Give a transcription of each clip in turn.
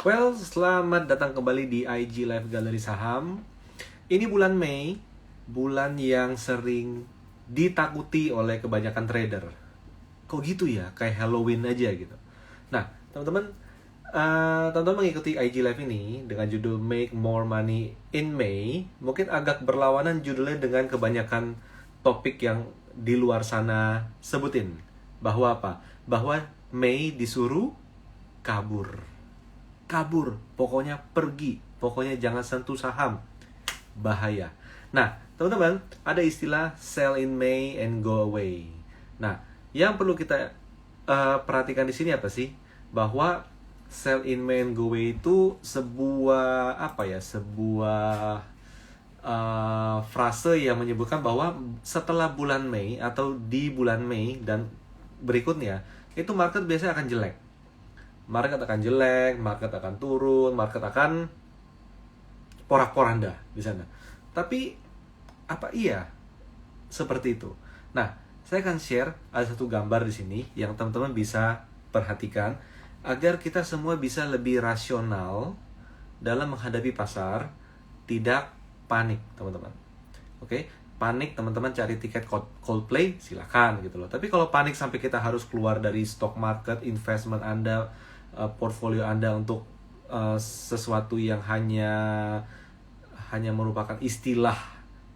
Well, selamat datang kembali di IG Live Galeri Saham. Ini bulan Mei, bulan yang sering ditakuti oleh kebanyakan trader. Kok gitu ya? Kayak Halloween aja gitu. Nah, teman-teman mengikuti IG Live ini dengan judul Make More Money in May, mungkin agak berlawanan judulnya dengan kebanyakan topik yang di luar sana sebutin. Bahwa apa? Bahwa Mei disuruh kabur. Kabur, pokoknya pergi, pokoknya jangan sentuh saham, bahaya. Nah, teman-teman, ada istilah sell in May and go away. Nah, yang perlu kita perhatikan di sini apa sih? Bahwa sell in May and go away itu sebuah frase yang menyebutkan bahwa setelah bulan Mei atau di bulan Mei dan berikutnya itu market biasanya akan jelek. Market akan jelek, market akan turun, market akan porak-poranda di sana. Tapi apa iya seperti itu? Nah, saya akan share ada satu gambar di sini yang teman-teman bisa perhatikan agar kita semua bisa lebih rasional dalam menghadapi pasar, tidak panik, teman-teman. Oke? Panik teman-teman cari tiket Coldplay silakan gitu loh. Tapi kalau panik sampai kita harus keluar dari stock market, investment Anda, portfolio Anda untuk sesuatu yang hanya merupakan istilah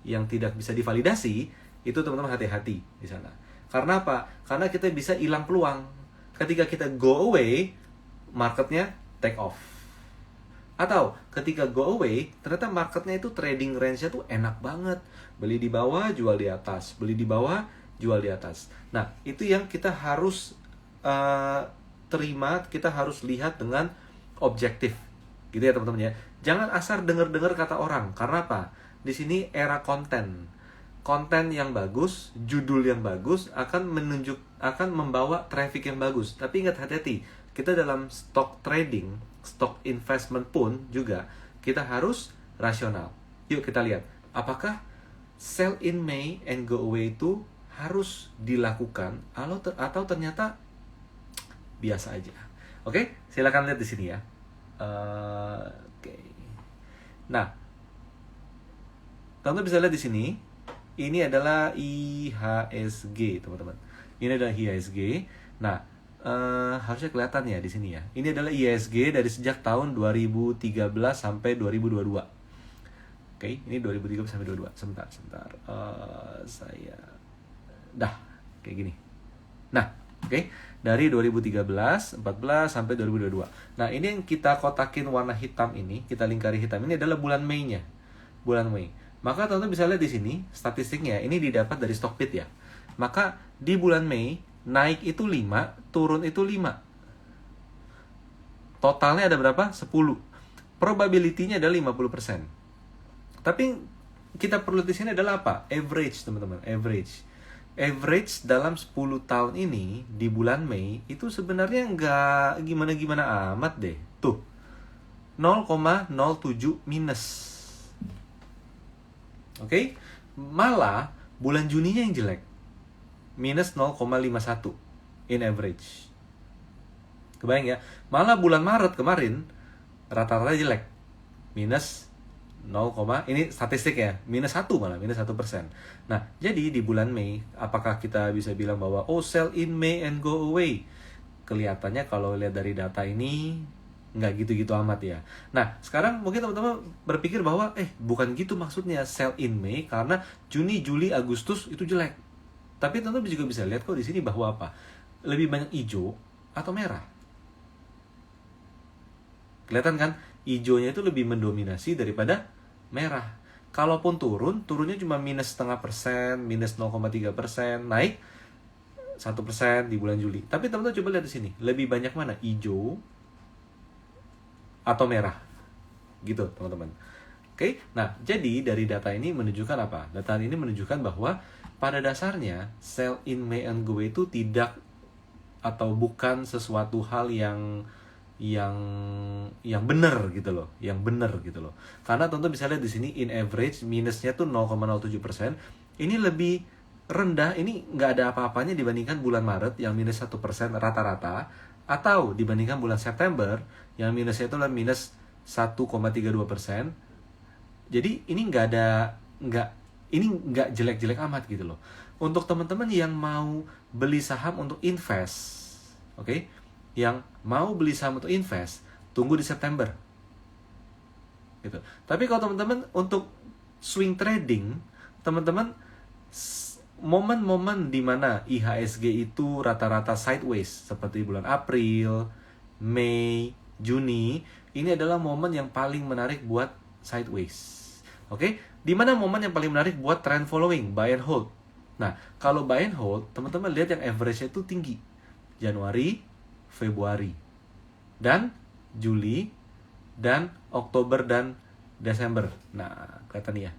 yang tidak bisa divalidasi, itu teman-teman hati-hati di sana. Karena apa? Karena kita bisa hilang peluang. Ketika kita go away, marketnya take off. Atau ketika go away, ternyata marketnya itu trading range-nya tuh enak banget. Beli di bawah, jual di atas. Beli di bawah, jual di atas. Nah, itu yang kita harus terima, kita harus lihat dengan objektif. Gitu ya teman-teman ya. Jangan asal dengar-dengar kata orang. Karena apa? Di sini era konten. Konten yang bagus, judul yang bagus akan membawa traffic yang bagus. Tapi ingat, hati-hati. Kita dalam stock trading, stock investment pun juga kita harus rasional. Yuk kita lihat, apakah sell in May and go away itu harus dilakukan atau ternyata biasa aja. Oke, silakan lihat di sini ya. Oke. Nah, teman-teman bisa lihat di sini. Ini adalah IHSG, teman-teman. Ini adalah IHSG. Nah, harusnya kelihatan ya di sini ya. Ini adalah IHSG dari sejak tahun 2013 sampai 2022. Oke, ini 2013 sampai 2022. Sebentar. Saya kayak gini. Nah, oke. Dari 2013, 14 sampai 2022. Nah, ini yang kita kotakin warna hitam ini, kita lingkari hitam ini adalah bulan Mei-nya. Bulan Mei. Maka teman-teman bisa lihat di sini statistiknya, ini didapat dari Stockbit ya. Maka di bulan Mei naik itu 5, turun itu 5. Totalnya ada berapa? 10. Probability-nya adalah 50%. Tapi kita perlu di sini adalah apa? Average, teman-teman, average dalam 10 tahun ini di bulan Mei itu sebenarnya nggak gimana-gimana amat deh. Tuh, 0,07 minus. Oke? Malah bulan Juninya yang jelek. Minus 0,51 in average. Kebayang ya? Malah bulan Maret kemarin rata-rata jelek. Minus 0, ini statistik ya, minus 1 malah, minus 1%. Nah, jadi di bulan Mei, apakah kita bisa bilang bahwa sell in May and go away? Kelihatannya kalau lihat dari data ini nggak gitu-gitu amat ya. Nah, sekarang mungkin teman-teman berpikir bahwa bukan gitu maksudnya sell in May, karena Juni, Juli, Agustus itu jelek. Tapi teman-teman juga bisa lihat kok di sini bahwa apa? Lebih banyak hijau atau merah. Kelihatan kan? Hijaunya itu lebih mendominasi daripada merah. Kalaupun turunnya cuma minus 0,5%, minus 0,3%, naik 1% di bulan Juli. Tapi teman-teman coba lihat di sini, lebih banyak mana? Hijau atau merah? Gitu, teman-teman. Oke, nah jadi dari data ini menunjukkan apa? Data ini menunjukkan bahwa pada dasarnya sell in May and go away itu tidak atau bukan sesuatu hal yang benar gitu loh, Karena teman-teman bisa lihat di sini in average minusnya tuh 0,07%. Ini lebih rendah, ini nggak ada apa-apanya dibandingkan bulan Maret yang minus 1% rata-rata, Atau dibandingkan bulan September yang minusnya itu adalah minus 1,32%. Jadi ini nggak jelek-jelek amat gitu loh. Untuk teman-teman yang mau beli saham untuk invest, oke? Yang mau beli saham untuk invest, tunggu di September. Gitu. Tapi kalau teman-teman untuk swing trading, teman-teman momen-momen di mana IHSG itu rata-rata sideways seperti bulan April, Mei, Juni, ini adalah momen yang paling menarik buat sideways. Oke? Di mana momen yang paling menarik buat trend following, buy and hold. Nah, kalau buy and hold, teman-teman lihat yang average-nya itu tinggi. Januari, Februari, dan Juli, dan Oktober, dan Desember. Nah, kelihatan ya.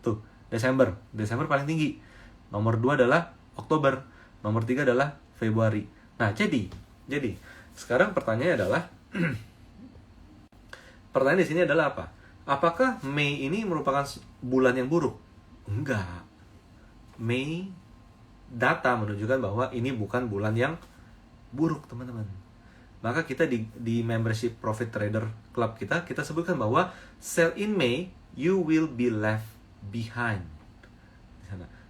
Tuh, Desember paling tinggi. Nomor 2 adalah Oktober, nomor 3 adalah Februari. Nah, jadi sekarang pertanyaannya adalah pertanyaan di sini adalah apa? Apakah Mei ini merupakan bulan yang buruk? Enggak. Mei data menunjukkan bahwa ini bukan bulan yang buruk, teman-teman. Maka kita di membership Profit Trader Club kita sebutkan bahwa sell in May, you will be left behind.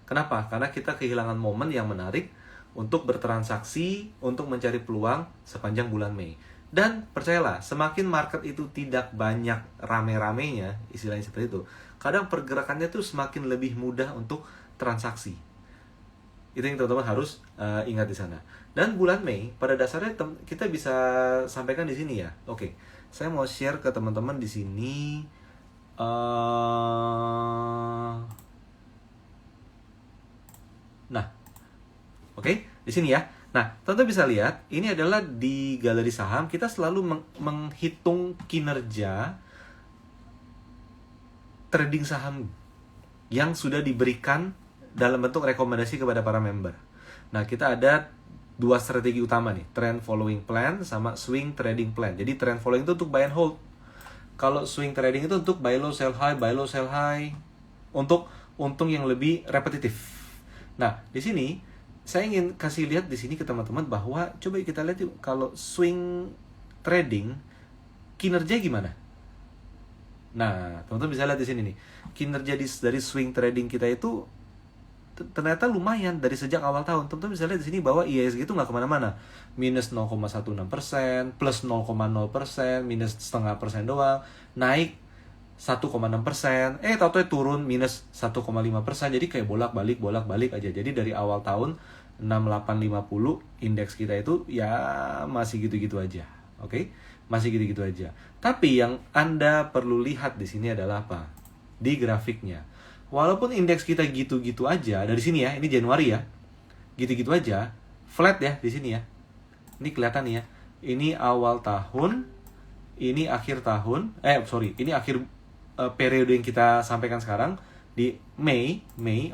Kenapa? Karena kita kehilangan momen yang menarik untuk bertransaksi, untuk mencari peluang sepanjang bulan Mei. Dan percayalah, semakin market itu tidak banyak rame-ramenya, istilahnya seperti itu, kadang pergerakannya tuh semakin lebih mudah untuk transaksi. Itu yang teman-teman harus ingat di sana. Dan bulan Mei, pada dasarnya kita bisa sampaikan di sini ya. Oke, saya mau share ke teman-teman di sini. Nah, oke, di sini ya. Nah, teman-teman bisa lihat, ini adalah di galeri saham, kita selalu menghitung kinerja trading saham yang sudah diberikan dalam bentuk rekomendasi kepada para member. Nah, kita ada 2 strategi utama nih, trend following plan sama swing trading plan. Jadi trend following itu untuk buy and hold. Kalau swing trading itu untuk buy low sell high, untuk untung yang lebih repetitif. Nah, di sini saya ingin kasih lihat di sini ke teman-teman bahwa coba kita lihat yuk, kalau swing trading kinerja gimana? Nah, teman-teman bisa lihat di sini nih. Kinerja dari swing trading kita itu ternyata lumayan dari sejak awal tahun. Teman-teman bisa lihat di sini bahwa IHSG itu nggak kemana-mana. Minus 0,16%, plus 0,0%, minus 0,5% doang. Naik 1,6%, tahu-tahu turun minus 1,5%. Jadi kayak bolak-balik aja. Jadi dari awal tahun 6850 indeks kita itu ya masih gitu-gitu aja. Oke? Masih gitu-gitu aja. Tapi yang Anda perlu lihat di sini adalah apa? Di grafiknya. Walaupun indeks kita gitu-gitu aja dari sini ya, ini Januari ya. Gitu-gitu aja, flat ya di sini ya. Ini kelihatan nih ya. Ini awal tahun, ini akhir tahun. Ini akhir periode yang kita sampaikan sekarang di Mei,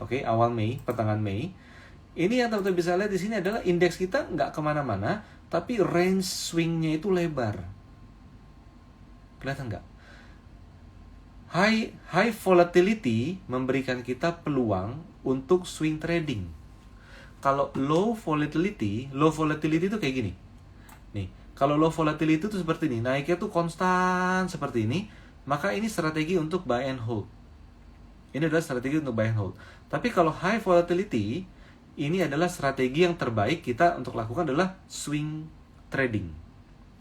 oke, awal Mei, pertengahan Mei. Ini yang teman-teman bisa lihat di sini adalah indeks kita nggak kemana-mana, tapi range swingnya itu lebar. Kelihatan nggak? High volatility memberikan kita peluang untuk swing trading. Kalau low volatility itu kayak gini. Nih, kalau low volatility itu seperti ini, naiknya tuh konstan seperti ini, maka ini strategi untuk buy and hold. Ini adalah strategi untuk buy and hold. Tapi kalau high volatility, ini adalah strategi yang terbaik kita untuk lakukan adalah swing trading.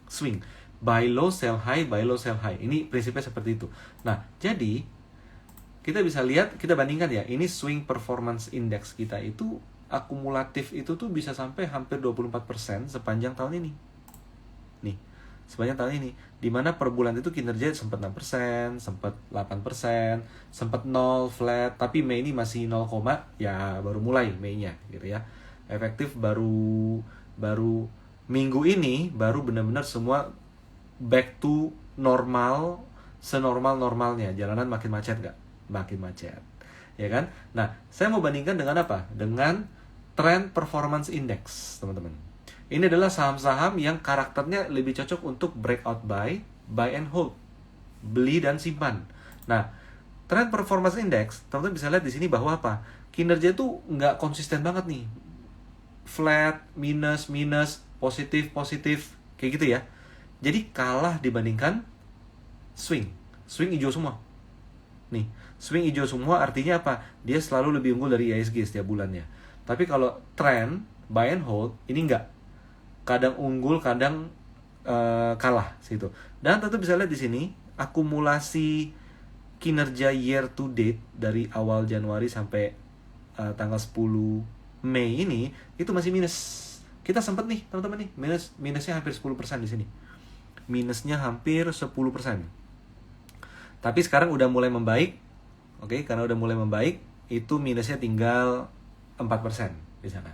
Swing. Buy low, sell high, buy low, sell high. Ini prinsipnya seperti itu. Nah, jadi kita bisa lihat, kita bandingkan ya. Ini swing performance index kita itu akumulatif itu tuh bisa sampai hampir 24% sepanjang tahun ini. Nih, sepanjang tahun ini. Dimana per bulan itu kinerja sempat 6%, sempat 8%, sempat 0, flat. Tapi Mei ini masih 0, ya baru mulai Mei-nya gitu ya. Efektif baru minggu ini, baru benar-benar semua back to normal, senormal-normalnya. Jalanan makin macet nggak? Makin macet, ya kan? Nah, saya mau bandingkan dengan apa? Dengan trend performance index, teman-teman. Ini adalah saham-saham yang karakternya lebih cocok untuk breakout buy and hold, beli dan simpan. Nah, trend performance index, teman-teman bisa lihat di sini bahwa apa? Kinerja itu nggak konsisten banget nih. Flat, minus, positif, positif, kayak gitu ya. Jadi kalah dibandingkan swing. Swing hijau semua. Nih, swing hijau semua artinya apa? Dia selalu lebih unggul dari IHSG setiap bulannya. Tapi kalau trend, buy and hold, ini enggak. Kadang unggul, kadang kalah situ. Dan tentu bisa lihat di sini akumulasi kinerja year to date dari awal Januari sampai tanggal 10 Mei ini itu masih minus. Kita sempat nih, teman-teman nih, minusnya hampir 10% di sini. Minusnya hampir 10%. Tapi sekarang udah mulai membaik. Oke, karena udah mulai membaik, itu minusnya tinggal 4% di sana.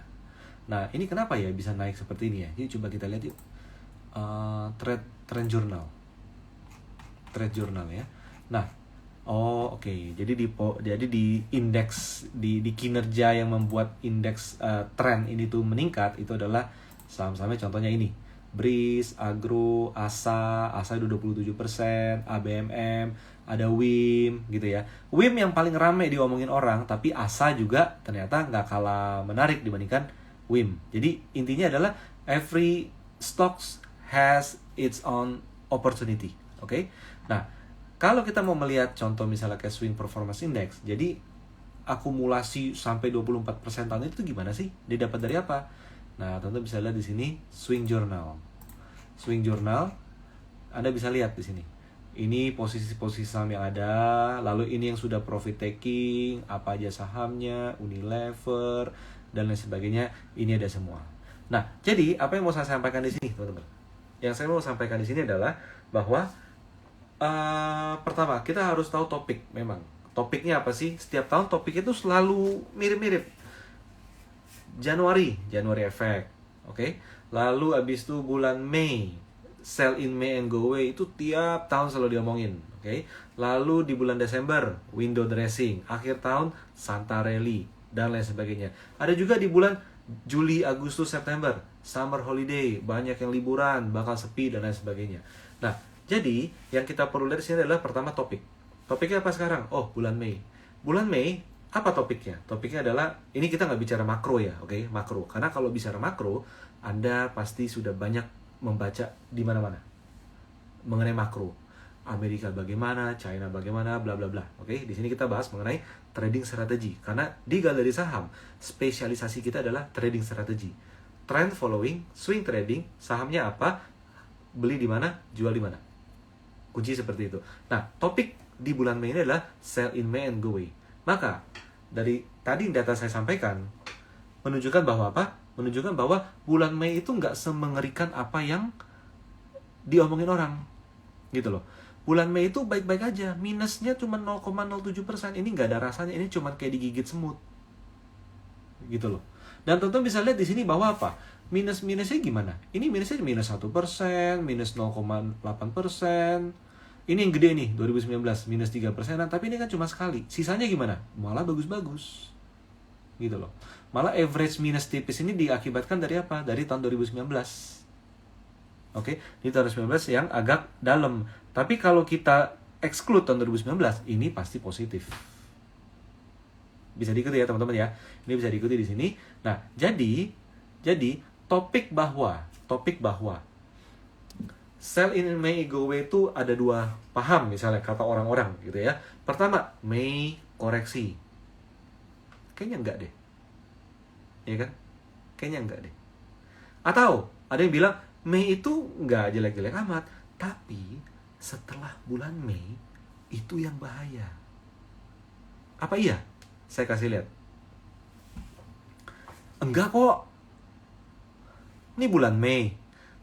Nah, ini kenapa ya bisa naik seperti ini ya? Jadi coba kita lihat yuk. Trend journal. Trade journal ya. Nah, oke. Jadi di indeks di kinerja yang membuat indeks trend ini tuh meningkat itu adalah saham-sahamnya contohnya ini. BRIS, Agro, ASA itu 27%, ABMM, ada WIM gitu ya. WIM yang paling rame diomongin orang, tapi ASA juga ternyata nggak kalah menarik dibandingkan WIM. Jadi intinya adalah every stocks has its own opportunity. Oke? Nah, kalau kita mau melihat contoh misalnya kayak Swing Performance Index, jadi akumulasi sampai 24% tahun itu gimana sih? Dia dapat dari apa? Nah, teman-teman bisa lihat di sini Swing Journal. Swing Journal, Anda bisa lihat di sini. Ini posisi-posisi saham yang ada, lalu ini yang sudah profit taking, apa aja sahamnya, Unilever, dan lain sebagainya, ini ada semua. Nah, jadi apa yang mau saya sampaikan di sini, teman-teman? Yang saya mau sampaikan di sini adalah bahwa pertama, kita harus tahu topik memang. Topiknya apa sih? Setiap tahun topik itu selalu mirip-mirip. Januari effect. Oke. Lalu abis itu bulan Mei, sell in May and go away itu tiap tahun selalu diomongin. Oke. Lalu di bulan Desember, window dressing. Akhir tahun, Santa Rally dan lain sebagainya. Ada juga di bulan Juli, Agustus, September, summer holiday, banyak yang liburan, bakal sepi dan lain sebagainya. Nah, jadi yang kita perlu lihat di sini adalah pertama topik. Topiknya apa sekarang? Oh, bulan Mei. Bulan Mei, apa topiknya? Topiknya adalah, ini kita nggak bicara makro ya, oke? Makro. Karena kalau bicara makro, Anda pasti sudah banyak membaca di mana-mana mengenai makro. Amerika bagaimana, China bagaimana, bla bla bla. Oke, di sini kita bahas mengenai trading strategi. Karena di galeri saham, spesialisasi kita adalah trading strategi. Trend following, swing trading, sahamnya apa, beli di mana, jual di mana. Kunci seperti itu. Nah, topik di bulan Mei ini adalah sell in May and go away. Maka, dari tadi data saya sampaikan, menunjukkan bahwa apa? Menunjukkan bahwa bulan Mei itu nggak semengerikan apa yang diomongin orang. Gitu loh. Bulan Mei itu baik-baik aja. Minusnya cuma 0,07%. Ini nggak ada rasanya. Ini cuma kayak digigit semut. Gitu loh. Dan tentu bisa lihat di sini bahwa apa? Minusnya gimana? Ini minusnya minus 1%, minus 0,8%. Ini yang gede nih, 2019, minus 3%. Tapi ini kan cuma sekali. Sisanya gimana? Malah bagus-bagus. Gitu loh. Malah average minus tipis ini diakibatkan dari apa? Dari tahun 2019. Oke, di tahun 2019 yang agak dalam. Tapi kalau kita exclude tahun 2019, ini pasti positif. Bisa diikuti ya teman-teman ya. Ini bisa diikuti di sini. Nah, jadi topik bahwa sell in May go away itu ada dua paham misalnya kata orang-orang gitu ya. Pertama, May koreksi. Kayaknya enggak deh. Ya kan? Kayaknya enggak deh. Atau ada yang bilang Mei itu enggak jelek-jelek amat, tapi setelah bulan Mei itu yang bahaya. Apa iya? Saya kasih lihat. Enggak kok. Ini bulan Mei.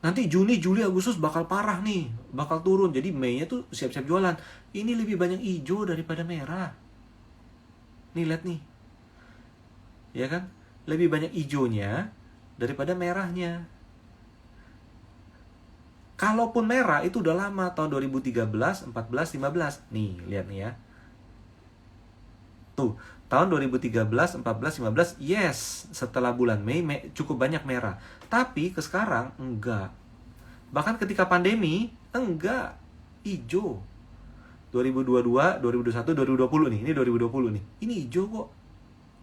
Nanti Juni, Juli, Agustus bakal parah nih. Bakal turun. Jadi Mei-nya tuh siap-siap jualan. Ini lebih banyak hijau daripada merah. Nih lihat nih. Ya kan? Lebih banyak hijaunya daripada merahnya. Kalaupun merah itu udah lama. Tahun 2013, 14, 15. Nih, lihat nih ya. Tuh, tahun 2013, 14, 15, yes, setelah bulan Mei cukup banyak merah. Tapi ke sekarang, enggak. Bahkan ketika pandemi, enggak. Hijau. 2022, 2021, 2020 nih. Ini 2020 nih. Ini hijau kok.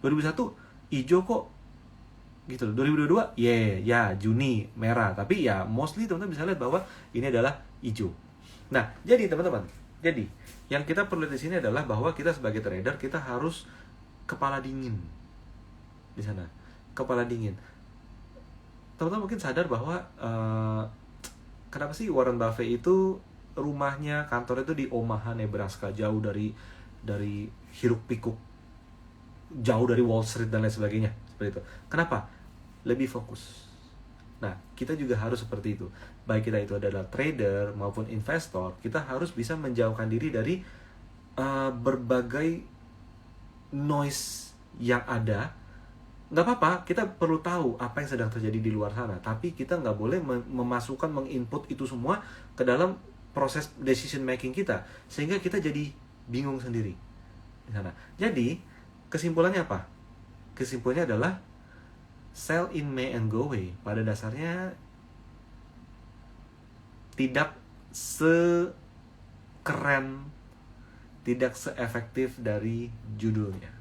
2001, hijau kok. gitu loh. 2022 ya Juni merah, tapi ya mostly teman-teman bisa lihat bahwa ini adalah hijau. Nah, jadi teman-teman, jadi yang kita perlu di sini adalah bahwa kita sebagai trader kita harus kepala dingin di sana, kepala dingin. Teman-teman mungkin sadar bahwa kenapa sih Warren Buffett itu rumahnya, kantornya itu di Omaha, Nebraska, jauh dari hiruk pikuk, jauh dari Wall Street dan lain sebagainya, seperti itu. Kenapa? Lebih fokus. Nah, kita juga harus seperti itu. Baik kita itu adalah trader maupun investor, kita harus bisa menjauhkan diri dari berbagai noise yang ada. Nggak apa-apa, kita perlu tahu apa yang sedang terjadi di luar sana, tapi kita nggak boleh memasukkan, menginput itu semua ke dalam proses decision making kita, sehingga kita jadi bingung sendiri di sana. Jadi, kesimpulannya apa? Kesimpulannya adalah sell in May and go away pada dasarnya tidak sekeren, tidak seefektif dari judulnya.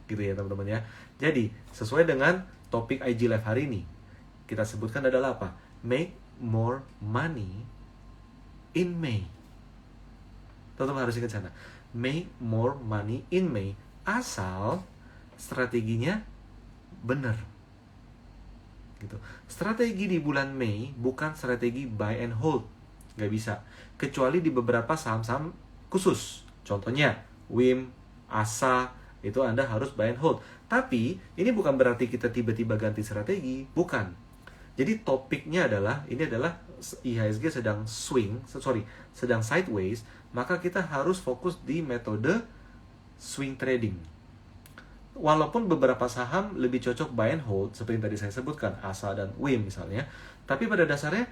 Gitu ya teman-teman ya. Jadi sesuai dengan topik IG Live hari ini, kita sebutkan adalah apa? Make more money in May. Teman-teman harus ingat sana. Make more money in May, asal strateginya benar gitu. Strategi di bulan Mei bukan strategi buy and hold, nggak bisa, kecuali di beberapa saham-saham khusus. Contohnya WIM, ASA, itu Anda harus buy and hold. Tapi ini bukan berarti kita tiba-tiba ganti strategi, bukan. Jadi topiknya adalah, ini adalah IHSG sedang sedang sideways, maka kita harus fokus di metode swing trading. Walaupun beberapa saham lebih cocok buy and hold, seperti yang tadi saya sebutkan, ASA dan WIM misalnya, tapi pada dasarnya,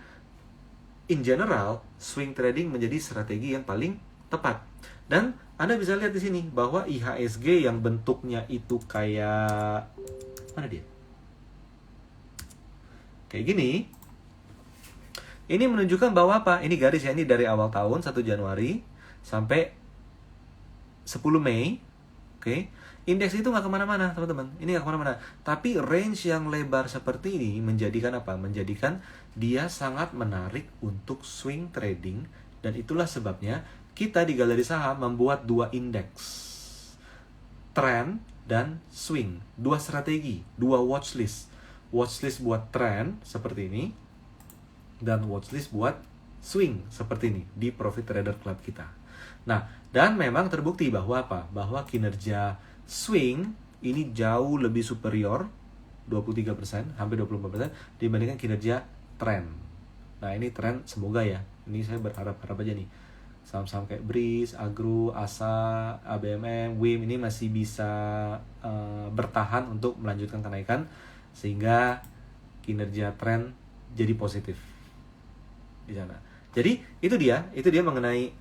in general, swing trading menjadi strategi yang paling tepat. Dan Anda bisa lihat di sini bahwa IHSG yang bentuknya itu kayak, mana dia? Kayak gini. Ini menunjukkan bahwa apa? Ini garis ya, ini dari awal tahun 1 Januari sampai 10 Mei. Oke. Indeks itu nggak kemana-mana teman-teman, ini nggak kemana-mana. Tapi range yang lebar seperti ini menjadikan apa? Menjadikan dia sangat menarik untuk swing trading. Dan itulah sebabnya kita di Galeri Saham membuat 2 indeks, trend dan swing, 2 strategi, 2 watchlist. Watchlist buat trend seperti ini, dan watchlist buat swing seperti ini di Profit Trader Club kita. Nah, dan memang terbukti bahwa apa? Bahwa kinerja swing ini jauh lebih superior, 23%, hampir 24% dibandingkan kinerja trend. Nah, ini trend semoga ya. Ini saya berharap aja nih. Saham-saham kayak Breeze, Agro, ASA, ABMM, WIM ini masih bisa bertahan untuk melanjutkan kenaikan sehingga kinerja trend jadi positif di sana. Jadi itu dia mengenai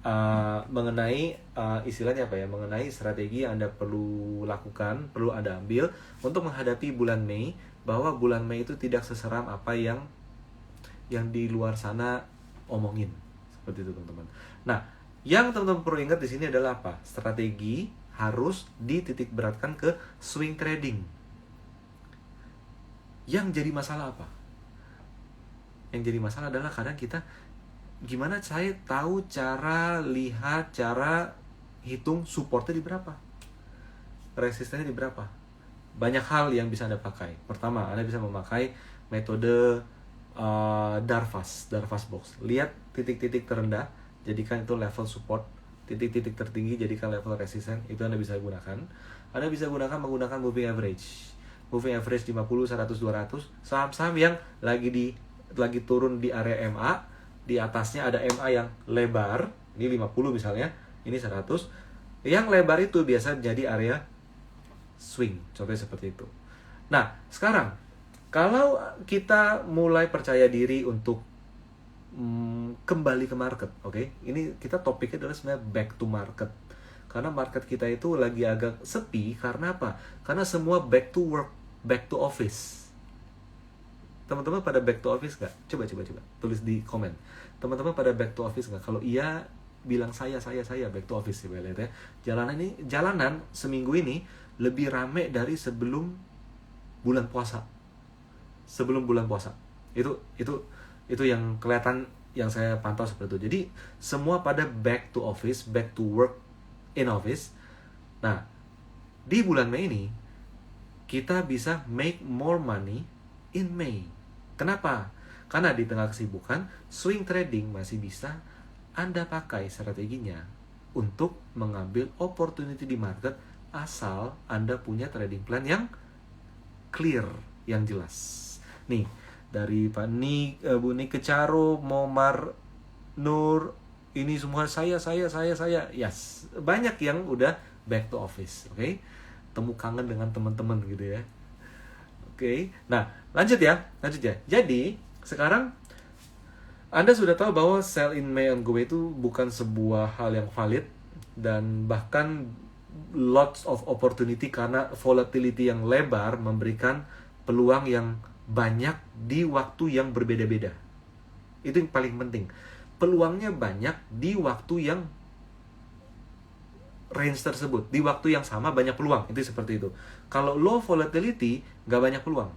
istilahnya apa ya, mengenai strategi yang Anda perlu lakukan, perlu Anda ambil untuk menghadapi bulan Mei, bahwa bulan Mei itu tidak seseram apa yang di luar sana omongin, seperti itu teman-teman. Nah, yang teman-teman perlu ingat di sini adalah apa? Strategi harus dititik beratkan ke swing trading. Yang jadi masalah apa? Yang jadi masalah adalah kadang kita, gimana saya tahu cara hitung supportnya di berapa, resistennya di berapa. Banyak hal yang bisa Anda pakai. Pertama, Anda bisa memakai metode Darvas box. Lihat titik-titik terendah, jadikan itu level support. Titik-titik tertinggi jadikan level resisten. Itu Anda bisa gunakan. Anda bisa menggunakan moving average. Moving average 50, 100, 200. Saham-saham yang lagi turun di area MA, di atasnya ada MA yang lebar, ini 50 misalnya, ini 100. Yang lebar itu biasa jadi area swing, contohnya seperti itu. Nah, sekarang kalau kita mulai percaya diri untuk kembali ke market, oke? Ini kita topiknya adalah sebenarnya back to market. Karena market kita itu lagi agak sepi, karena apa? Karena semua back to work, back to office. Teman-teman pada back to office nggak? Coba tulis di komen. Teman-teman pada back to office nggak? Kalau iya, bilang saya back to office ya, lihat ya. Jalanan seminggu ini lebih rame dari sebelum bulan puasa. Sebelum bulan puasa. Itu yang kelihatan, yang saya pantau seperti itu. Jadi semua pada back to office, back to work in office. Nah, di bulan Mei ini kita bisa make more money in May. Kenapa? Karena di tengah kesibukan, swing trading masih bisa Anda pakai strateginya untuk mengambil opportunity di market, asal Anda punya trading plan yang clear, yang jelas. Nih, dari Pak Nik, Bu Nik Kecaro, Momar Nur, ini semua saya. Yes, banyak yang udah back to office, oke? Temu kangen dengan teman-teman gitu ya. Oke. Nah, lanjut ya. Jadi, sekarang Anda sudah tahu bahwa sell in May and go away itu bukan sebuah hal yang valid, dan bahkan lots of opportunity karena volatility yang lebar memberikan peluang yang banyak di waktu yang berbeda-beda. Itu yang paling penting. Peluangnya banyak di waktu yang range tersebut. Di waktu yang sama banyak peluang. Itu seperti itu. Kalau low volatility, nggak banyak peluang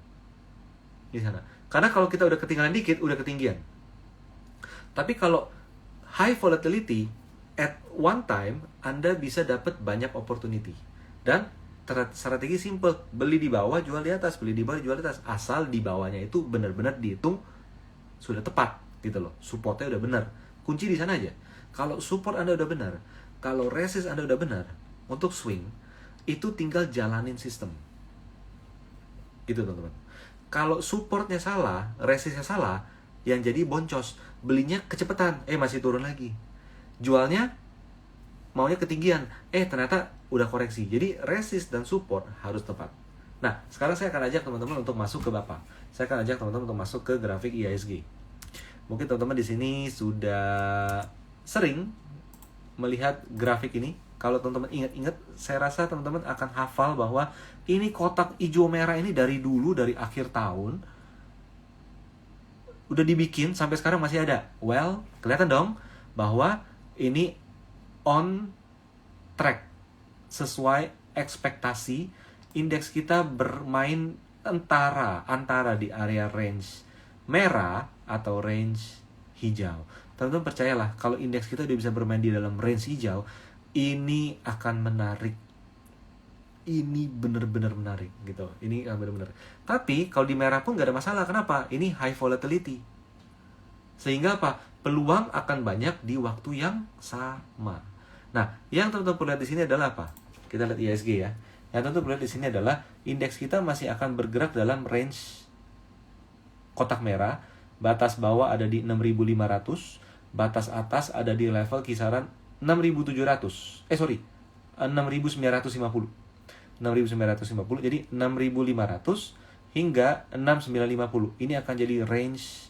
di sana. Karena kalau kita udah ketinggalan dikit, udah ketinggian. Tapi kalau high volatility, at one time, Anda bisa dapat banyak opportunity. Dan strategi simple, beli di bawah, jual di atas, beli di bawah, jual di atas. Asal di bawahnya itu benar-benar dihitung sudah tepat, gitu loh. Supportnya udah benar. Kunci di sana aja. Kalau support Anda udah benar, kalau resist Anda udah benar, untuk swing, itu tinggal jalanin sistem. Gitu teman-teman. Kalau supportnya salah, resistnya salah, yang jadi boncos. Belinya kecepatan, masih turun lagi. Jualnya maunya ketinggian, ternyata udah koreksi. Jadi resist dan support harus tepat. Nah, sekarang saya akan ajak teman-teman untuk masuk ke Bapak. Saya akan ajak teman-teman untuk masuk ke grafik IHSG. Mungkin teman-teman di sini sudah sering melihat grafik ini. Kalau teman-teman ingat-ingat, saya rasa teman-teman akan hafal bahwa ini kotak hijau merah ini dari dulu, dari akhir tahun udah dibikin sampai sekarang masih ada. Well, kelihatan dong bahwa ini on track, sesuai ekspektasi. Indeks kita bermain antara di area range merah atau range hijau. Teman-teman percayalah, kalau indeks kita udah bisa bermain di dalam range hijau, ini akan menarik. Ini benar-benar menarik gitu. Ini benar-benar. Tapi kalau di merah pun nggak ada masalah. Kenapa? Ini high volatility. Sehingga apa? Peluang akan banyak di waktu yang sama. Nah, yang teman-teman perlu lihat di sini adalah apa? Kita lihat IHSG ya. Yang teman-teman perlu lihat di sini adalah indeks kita masih akan bergerak dalam range kotak merah. Batas bawah ada di 6.500, batas atas ada di level kisaran 6.700. 6.950. 6.950, jadi 6.500 hingga 6.950. Ini akan jadi range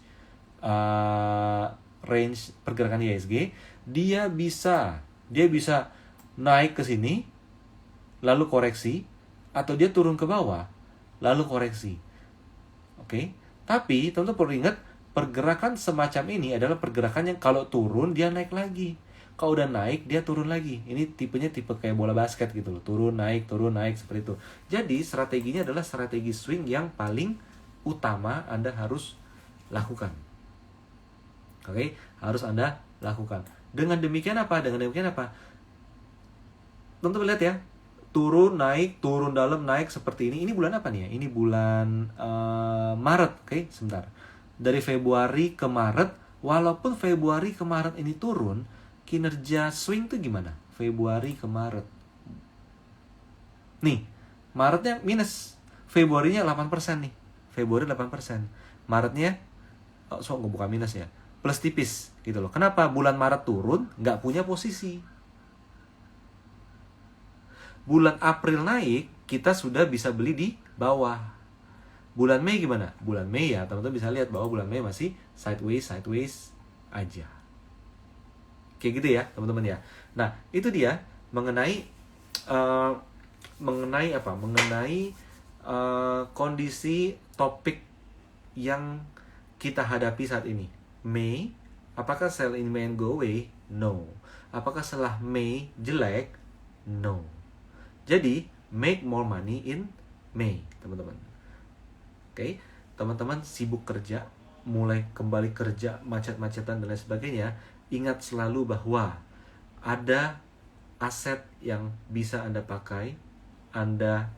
pergerakan IHSG. Dia bisa naik ke sini lalu koreksi, atau dia turun ke bawah lalu koreksi. Oke. Tapi teman-teman perlu ingat, pergerakan semacam ini adalah pergerakan yang kalau turun dia naik lagi. Kalau udah naik, dia turun lagi. Ini tipenya tipe kayak bola basket gitu loh. Turun, naik, seperti itu. Jadi, strateginya adalah strategi swing yang paling utama Anda harus lakukan. Oke? Harus Anda lakukan. Dengan demikian apa? Teman-teman lihat ya. Turun, naik, turun dalam, naik seperti ini. Ini bulan apa nih ya? Ini bulan Maret. Oke? Sebentar. Dari Februari ke Maret, walaupun Februari ke Maret ini turun, kinerja swing tuh gimana? Februari ke Maret. Nih, Maretnya minus. Februarinya 8% nih. Februari 8%. Maretnya, nggak buka minus ya. Plus tipis gitu loh. Kenapa? Bulan Maret turun, nggak punya posisi. Bulan April naik, kita sudah bisa beli di bawah. Bulan Mei gimana? Bulan Mei ya, teman-teman bisa lihat bahwa bulan Mei masih sideways aja. Kayak gitu ya teman-teman ya. Nah itu dia mengenai kondisi topik yang kita hadapi saat ini. Mei, apakah sell in May and go away? No. Apakah setelah Mei jelek? No. Jadi make more money in May teman-teman. Oke, teman-teman sibuk kerja, mulai kembali kerja, macet-macetan dan lain sebagainya, ingat selalu bahwa ada aset yang bisa Anda pakai, Anda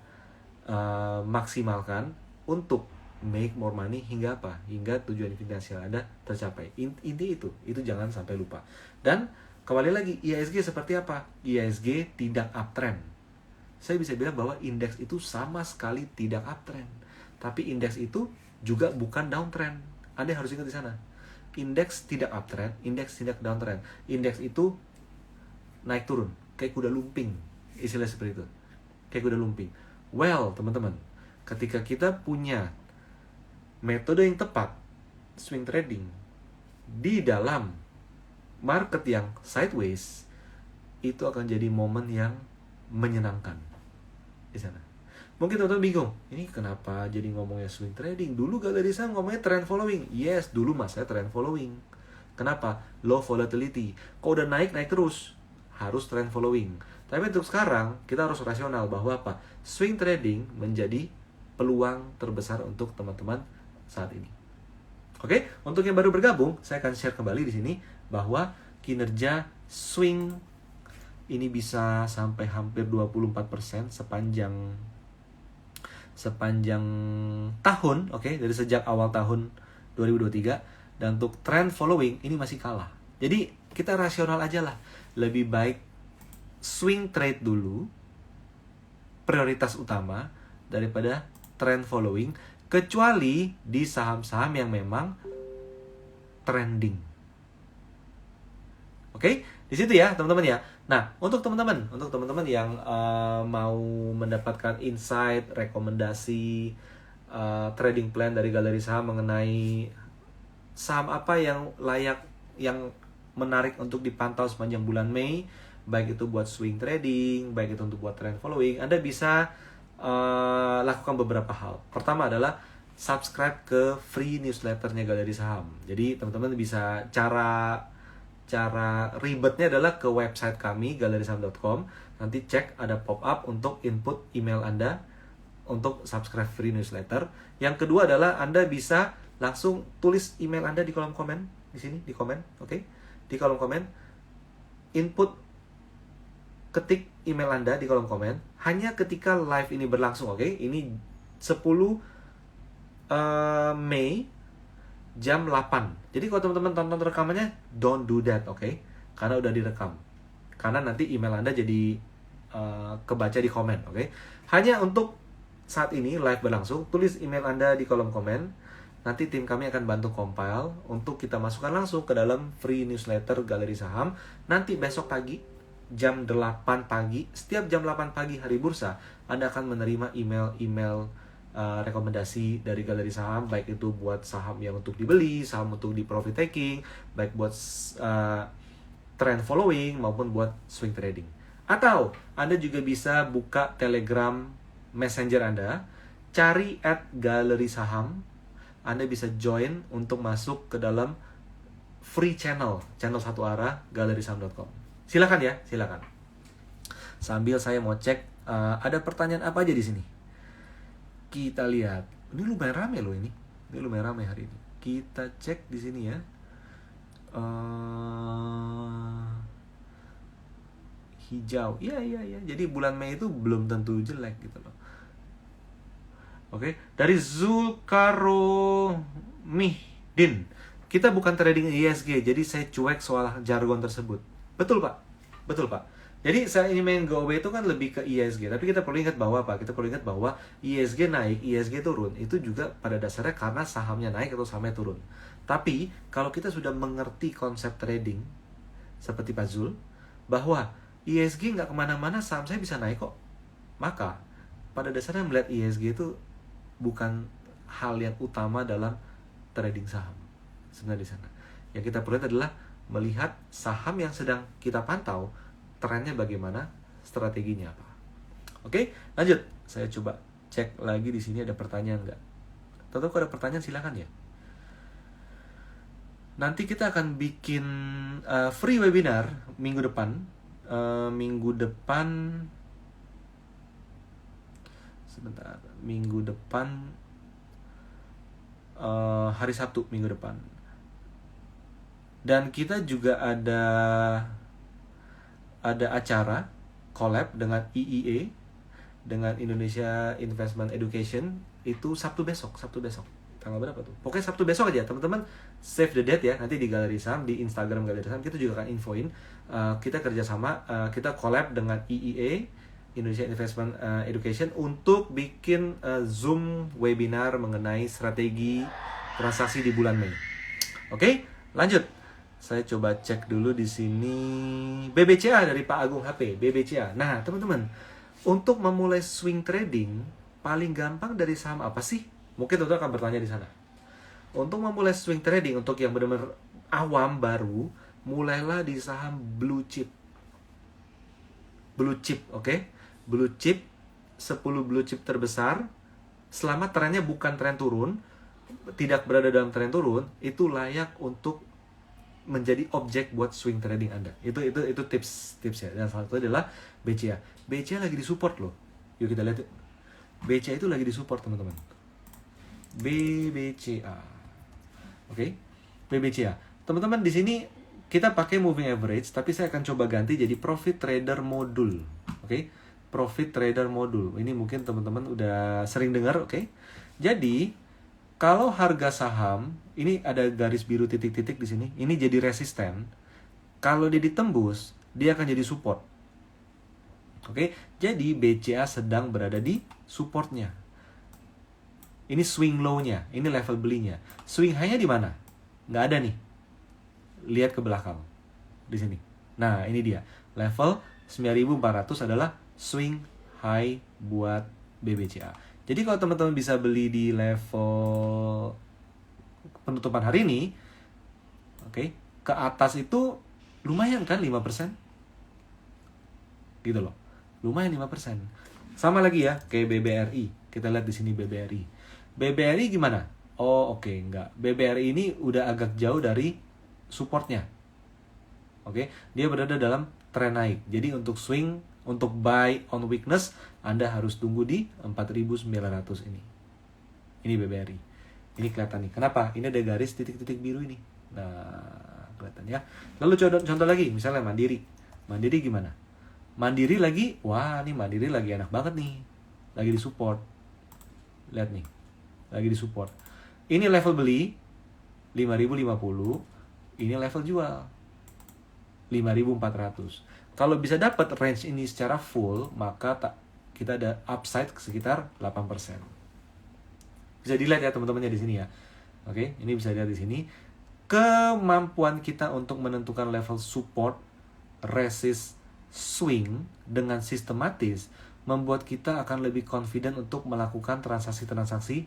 maksimalkan untuk make more money hingga apa? Hingga tujuan finansial Anda tercapai. Inti itu jangan sampai lupa. Dan kembali lagi, IHSG seperti apa? IHSG tidak uptrend. Saya bisa bilang bahwa indeks itu sama sekali tidak uptrend. Tapi indeks itu juga bukan downtrend. Anda harus ingat di sana. Indeks tidak uptrend, indeks tidak downtrend. Indeks itu naik turun, kayak kuda lumping. Istilah seperti itu. Kayak kuda lumping. Well, teman-teman, ketika kita punya metode yang tepat, swing trading, di dalam market yang sideways, itu akan jadi momen yang menyenangkan di sana. Mungkin teman-teman bingung, ini kenapa jadi ngomongnya swing trading? Dulu Galeri Saham ngomongnya trend following. Yes, dulu mas saya trend following. Kenapa? Low volatility. Kalau udah naik terus, harus trend following. Tapi untuk sekarang, kita harus rasional bahwa apa? Swing trading menjadi peluang terbesar untuk teman-teman saat ini. Oke, untuk yang baru bergabung, saya akan share kembali di sini bahwa kinerja swing ini bisa sampai hampir 24% sepanjang tahun, oke, dari sejak awal tahun 2023. Dan untuk trend following ini masih kalah. Jadi kita rasional aja lah. Lebih baik swing trade dulu, prioritas utama, daripada trend following, kecuali di saham-saham yang memang trending. Oke, di situ ya teman-teman ya. Nah, untuk teman-teman yang mau mendapatkan insight, rekomendasi, trading plan dari Galeri Saham mengenai saham apa yang layak, yang menarik untuk dipantau sepanjang bulan Mei, baik itu buat swing trading, baik itu untuk buat trend following, Anda bisa lakukan beberapa hal. Pertama adalah subscribe ke free newsletternya Galeri Saham. Jadi teman-teman bisa, cara ribetnya adalah ke website kami galerisaham.com. Nanti cek ada pop-up untuk input email Anda untuk subscribe free newsletter. Yang kedua adalah Anda bisa langsung tulis email Anda di kolom komen di sini, di komen, oke? Di kolom komen, input, ketik email Anda di kolom komen hanya ketika live ini berlangsung, oke? Ini 10 Mei jam 8. Jadi kalau teman-teman tonton rekamannya, don't do that, oke? Karena udah direkam. Karena nanti email Anda jadi kebaca di komen, oke? Hanya untuk saat ini live berlangsung, tulis email Anda di kolom komen. Nanti tim kami akan bantu compile untuk kita masukkan langsung ke dalam free newsletter Galeri Saham. Nanti besok pagi jam 8 pagi, setiap jam 8 pagi hari bursa, Anda akan menerima email rekomendasi dari Galeri Saham, baik itu buat saham yang untuk dibeli, saham untuk di profit taking, baik buat trend following maupun buat swing trading. Atau Anda juga bisa buka Telegram Messenger Anda, cari @Galeri Saham. Anda bisa join untuk masuk ke dalam free channel satu arah galerisaham.com. Silakan ya, silakan. Sambil saya mau cek ada pertanyaan apa aja di sini. Kita lihat. Ini lumayan rame loh ini. Ini lumayan rame hari ini. Kita cek di sini ya. Hijau. Iya. Jadi bulan Mei itu belum tentu jelek gitu loh. Oke, dari Zulkaromihdin. Kita bukan trading IHSG, jadi saya cuek soal jargon tersebut. Betul Pak. Jadi saya ini main GOW itu kan lebih ke IHSG. Tapi kita perlu ingat bahwa apa? Kita perlu ingat bahwa IHSG naik, IHSG turun. Itu juga pada dasarnya karena sahamnya naik atau sahamnya turun. Tapi kalau kita sudah mengerti konsep trading, seperti Pak Zul, bahwa IHSG nggak kemana-mana, saham saya bisa naik kok. Maka pada dasarnya melihat IHSG itu bukan hal yang utama dalam trading saham. Sebenarnya di sana. Yang kita perlu adalah melihat saham yang sedang kita pantau, trennya bagaimana, strateginya apa. Oke, lanjut. Saya coba cek lagi di sini ada pertanyaan nggak. Tetap kalau ada pertanyaan silakan ya. Nanti kita akan bikin free webinar minggu depan. Minggu depan hari Sabtu minggu depan. Dan kita juga ada acara collab dengan IIE, dengan Indonesia Investment Education, itu Sabtu besok. Tanggal berapa tuh? Pokoknya Sabtu besok aja, teman-teman save the date ya. Nanti di Galeri Saham, di Instagram Galeri Saham, kita juga akan infoin. Kita kerjasama, kita collab dengan IIE, Indonesia Investment Education, untuk bikin Zoom webinar mengenai strategi transaksi di bulan Mei. Oke, lanjut. Saya coba cek dulu di sini. BBCA dari Pak Agung HP, BBCA. Nah, teman-teman, untuk memulai swing trading, paling gampang dari saham apa sih? Mungkin teman-teman akan bertanya di sana. Untuk memulai swing trading, untuk yang benar-benar awam baru, mulailah di saham blue chip. Blue chip, oke? Blue chip, 10 blue chip terbesar, selama trennya bukan tren turun, tidak berada dalam tren turun, itu layak untuk menjadi objek buat swing trading Anda. Itu tips ya. Dan salah satu adalah BCA. BCA lagi disupport loh. Yuk kita lihat. BCA itu lagi disupport, teman-teman. BBCA. Oke. BBCA. Teman-teman, di sini kita pakai moving average, tapi saya akan coba ganti jadi profit trader modul. Oke. Profit trader modul. Ini mungkin teman-teman udah sering dengar, oke? Jadi, kalau harga saham, ini ada garis biru titik-titik di sini, ini jadi resisten. Kalau dia ditembus, dia akan jadi support. Oke, jadi BCA sedang berada di supportnya. Ini swing low-nya, ini level belinya. Swing high-nya di mana? Nggak ada nih. Lihat ke belakang, di sini. Nah, ini dia. Level 9.400 adalah swing high buat BBCA. Jadi kalau teman-teman bisa beli di level penutupan hari ini, oke, ke atas itu lumayan kan 5%? Gitu loh. Lumayan 5%. Sama lagi ya, kayak BBRI. Kita lihat di sini BBRI. BBRI gimana? Oh, oke, enggak. BBRI ini udah agak jauh dari supportnya. Oke, dia berada dalam tren naik. Jadi untuk swing, untuk buy on weakness, Anda harus tunggu di 4.900 ini. Ini BBRI. Ini kelihatan nih. Kenapa? Ini ada garis titik-titik biru ini. Nah, kelihatan ya. Lalu contoh lagi, misalnya Mandiri. Mandiri gimana? Mandiri lagi, wah nih Mandiri lagi enak banget nih. Lagi di support. Lihat nih. Lagi di support. Ini level beli 5.050. Ini level jual 5.400. Kalau bisa dapat range ini secara full, maka kita ada upside sekitar 8%. Bisa dilihat ya teman-temannya di sini ya. Oke, ini bisa dilihat di sini. Kemampuan kita untuk menentukan level support, resist, swing dengan sistematis membuat kita akan lebih confident untuk melakukan transaksi-transaksi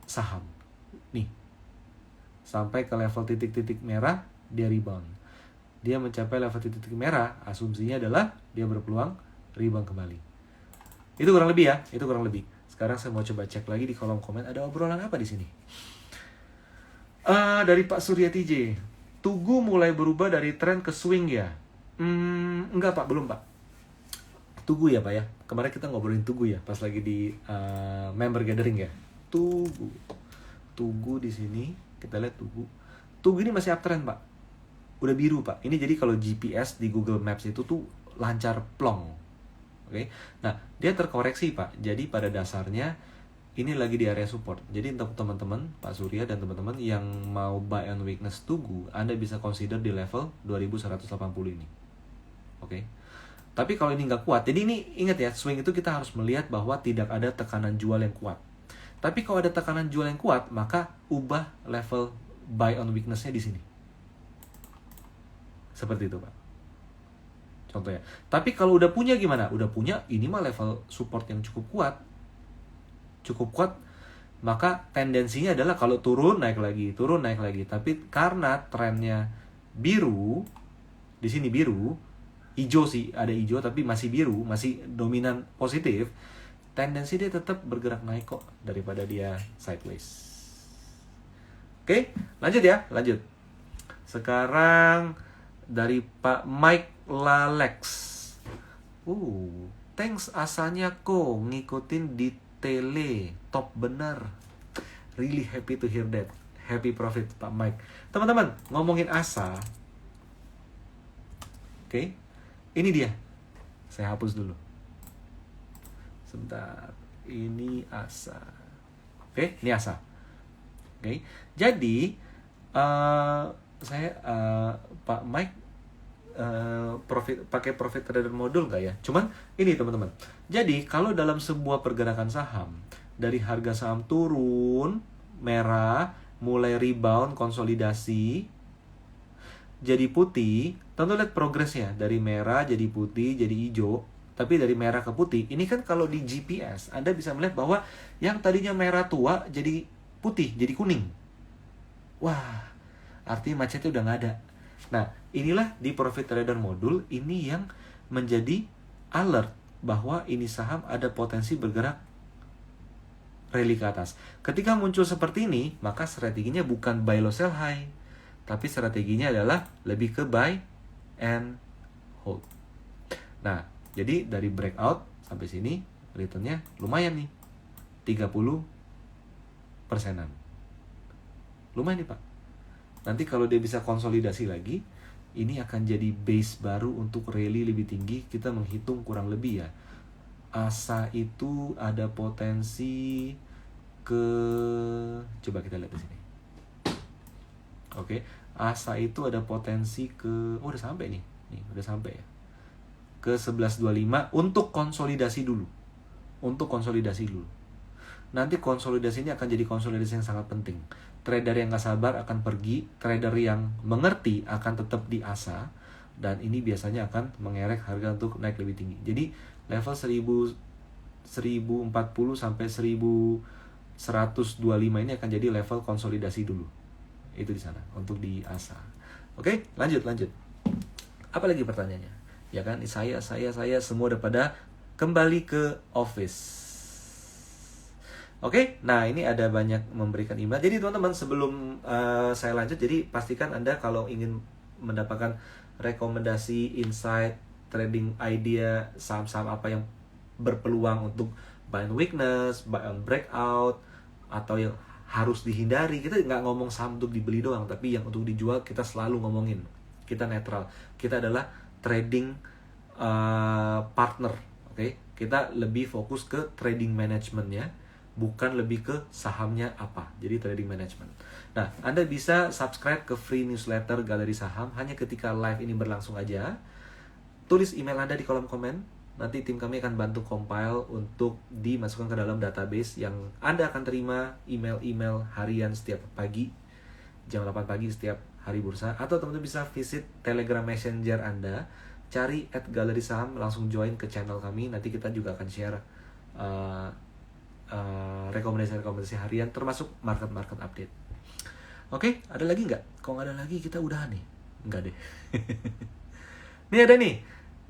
saham. Nih. Sampai ke level titik-titik merah, dia rebound. Dia mencapai level titik merah, asumsinya adalah dia berpeluang rebound kembali. Itu kurang lebih ya, itu kurang lebih. Sekarang saya mau coba cek lagi di kolom komen ada obrolan apa di sini. Dari Pak Surya TJ, Tugu mulai berubah dari tren ke swing ya? Enggak Pak, belum Pak. Tugu ya Pak ya. Kemarin kita ngobrolin Tugu ya, pas lagi di member gathering ya. Tugu di sini, kita lihat Tugu. Tugu ini masih uptrend Pak. Udah biru Pak. Ini jadi kalau GPS di Google Maps itu tuh lancar plong. Oke. Nah, dia terkoreksi Pak. Jadi pada dasarnya ini lagi di area support. Jadi untuk teman-teman Pak Surya dan teman-teman yang mau buy on weakness Tugu, Anda bisa consider di level 2180 ini. Oke. Tapi kalau ini nggak kuat, jadi ini ingat ya, swing itu kita harus melihat bahwa tidak ada tekanan jual yang kuat. Tapi kalau ada tekanan jual yang kuat, maka ubah level buy on weakness-nya di sini. Seperti itu Pak. Contohnya. Tapi kalau udah punya gimana? Udah punya, ini mah level support yang cukup kuat. Cukup kuat, maka tendensinya adalah kalau turun naik lagi, turun naik lagi. Tapi karena trennya biru, di sini biru, hijau sih, ada hijau tapi masih biru, masih dominan positif, tendensi dia tetap bergerak naik kok daripada dia sideways. Oke, lanjut ya, lanjut. Sekarang dari Pak Mike Lalex. Thanks asalnya kok ngikutin di tele, top bener. Really happy to hear that. Happy profit Pak Mike. Teman-teman, ngomongin ASA. Oke. Ini dia. Saya hapus dulu. Sebentar. Ini ASA. Oke, ini ASA. Oke. Jadi saya Pak Mike pakai profit trader modul nggak ya? Cuman ini teman-teman. Jadi kalau dalam sebuah pergerakan saham dari harga saham turun merah, mulai rebound, konsolidasi, jadi putih, tentu lihat progresnya dari merah jadi putih jadi hijau. Tapi dari merah ke putih, ini kan kalau di GPS Anda bisa melihat bahwa yang tadinya merah tua jadi putih, jadi kuning. Wah, artinya macetnya udah nggak ada. Nah, inilah di profit trader modul ini yang menjadi alert bahwa ini saham ada potensi bergerak rally ke atas. Ketika muncul seperti ini, maka strateginya bukan buy low sell high, tapi strateginya adalah lebih ke buy and hold. Nah, jadi dari breakout sampai sini returnnya lumayan nih, 30%-an. Lumayan nih Pak. Nanti kalau dia bisa konsolidasi lagi, ini akan jadi base baru untuk rally lebih tinggi. Kita menghitung kurang lebih ya, ASA itu ada potensi ke, coba kita lihat di sini. Oke, ASA itu ada potensi ke, oh udah sampai nih udah sampai ya, ke 1125 untuk konsolidasi dulu. Nanti konsolidasi ini akan jadi konsolidasi yang sangat penting. Trader yang gak sabar akan pergi, trader yang mengerti akan tetap di ASA, dan ini biasanya akan mengerek harga untuk naik lebih tinggi. Jadi level 1040 sampai 1125 ini akan jadi level konsolidasi dulu. Itu di sana untuk di ASA. Oke, lanjut. Apa lagi pertanyaannya? Ya kan, saya semua udah pada kembali ke office. Oke, nah ini ada banyak memberikan email. Jadi teman-teman, sebelum saya lanjut, jadi pastikan Anda kalau ingin mendapatkan rekomendasi, insight, trading idea, saham-saham apa yang berpeluang untuk buy on weakness, buy on breakout, atau yang harus dihindari. Kita nggak ngomong saham untuk dibeli doang, tapi yang untuk dijual kita selalu ngomongin. Kita netral. Kita adalah trading partner. Oke? Kita lebih fokus ke trading manajemennya, bukan lebih ke sahamnya apa. Jadi trading management. Nah, Anda bisa subscribe ke free newsletter Galeri Saham hanya ketika live ini berlangsung aja. Tulis email Anda di kolom komen. Nanti tim kami akan bantu compile untuk dimasukkan ke dalam database yang Anda akan terima email-email harian setiap pagi, jam 8 pagi setiap hari bursa. Atau teman-teman bisa visit Telegram Messenger Anda, cari @Galeri Saham, langsung join ke channel kami. Nanti kita juga akan share rekomendasi harian termasuk market update. Oke, ada lagi nggak? Kalau nggak ada lagi kita udahan nih. Nggak deh. Nih ada nih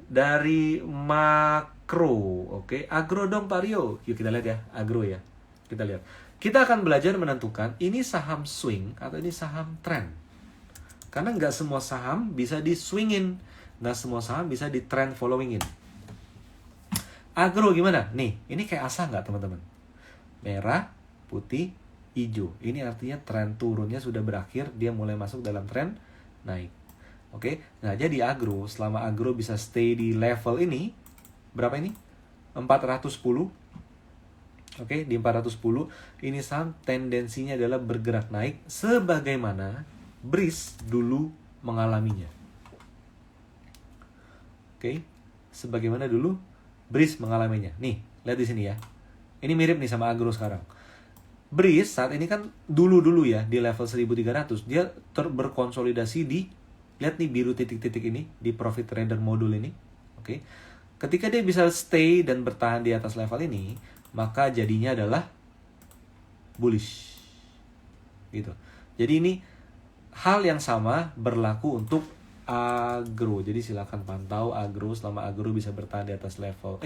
dari Makro. Oke, agro dong Pak Rio. Yuk kita lihat ya, agro ya. Kita lihat. Kita akan belajar menentukan ini saham swing atau ini saham trend. Karena nggak semua saham bisa di swingin, nggak semua saham bisa di trend followingin. Agro gimana? Nih, ini kayak ASA nggak teman-teman? Merah, putih, hijau. Ini artinya tren turunnya sudah berakhir, dia mulai masuk dalam tren naik. Oke, nah jadi agro, selama agro bisa stay di level ini, berapa ini? 410. Oke, di 410, ini saham tendensinya adalah bergerak naik, sebagaimana BRIS dulu mengalaminya. Oke, sebagaimana dulu BRIS mengalaminya. Nih, lihat di sini ya. Ini mirip nih sama agro sekarang. BRIS saat ini kan dulu ya di level 1300, dia berkonsolidasi di, lihat nih biru titik-titik ini di profit trader modul ini. Oke. Ketika dia bisa stay dan bertahan di atas level ini, maka jadinya adalah bullish. Gitu. Jadi ini hal yang sama berlaku untuk agro. Jadi silakan pantau agro selama agro bisa bertahan di atas level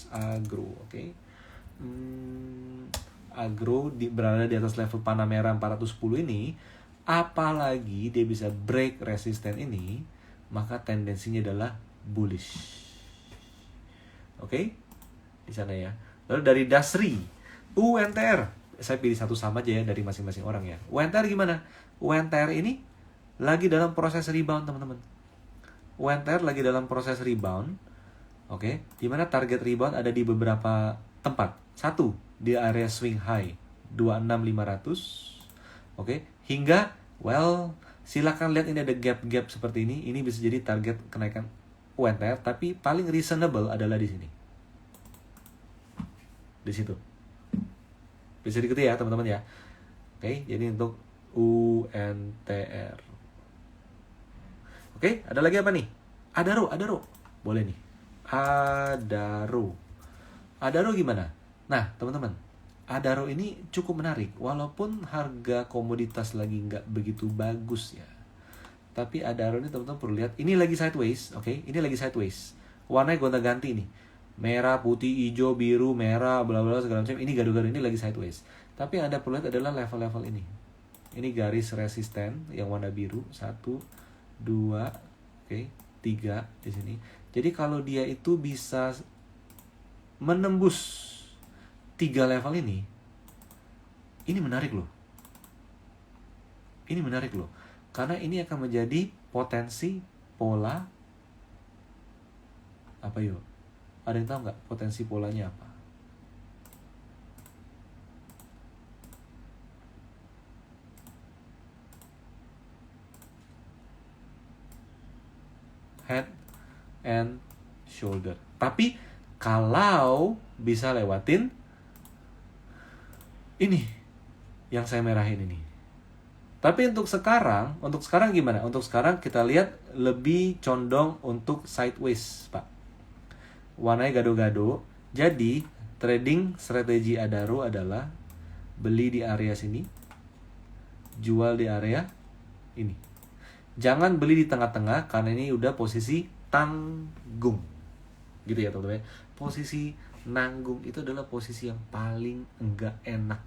agro, oke. Agro berada di atas level panah merah 410 ini, apalagi dia bisa break resisten ini, maka tendensinya adalah bullish. Oke? Di sana ya. Lalu dari Dasri, UNTR saya pilih satu saham aja ya dari masing-masing orang ya. UNTR gimana? UNTR ini lagi dalam proses rebound teman-teman. UNTR lagi dalam proses rebound. Oke, dimana target rebound ada di beberapa tempat. Satu, di area swing high 26500. Oke, hingga silakan lihat ini ada gap-gap seperti ini. Ini bisa jadi target kenaikan UNTR, tapi paling reasonable adalah di sini. Di situ. Bisa diikuti ya teman-teman ya. Oke, jadi untuk UNTR. Oke, ada lagi apa nih? Adaro. Boleh nih. Adaro gimana? Nah, teman-teman, Adaro ini cukup menarik. Walaupun harga komoditas lagi nggak begitu bagus ya. Tapi Adaro ini teman-teman perlu lihat. Ini lagi sideways, oke? Ini lagi sideways. Warnanya gonta-ganti nih. Merah, putih, hijau, biru, merah, bla bla segala macam. Ini gaduh-gaduh, ini lagi sideways. Tapi yang Anda perlu lihat adalah level-level ini. Ini garis resisten yang warna biru. 1, 2, oke, 3 di sini. Jadi kalau dia itu bisa menembus 3 level ini menarik loh. Ini menarik loh. Karena ini akan menjadi potensi pola apa yuk? Ada yang tahu nggak potensi polanya apa? Head and shoulder. Tapi kalau bisa lewatin ini yang saya merahin ini. Tapi untuk sekarang gimana? Untuk sekarang kita lihat lebih condong untuk sideways, Pak. Warnanya gado-gado. Jadi, trading strategi Adaro adalah beli di area sini, jual di area ini. Jangan beli di tengah-tengah karena ini udah posisi tanggung. Gitu ya, teman-teman. Posisi nanggung itu adalah posisi yang paling enggak enak.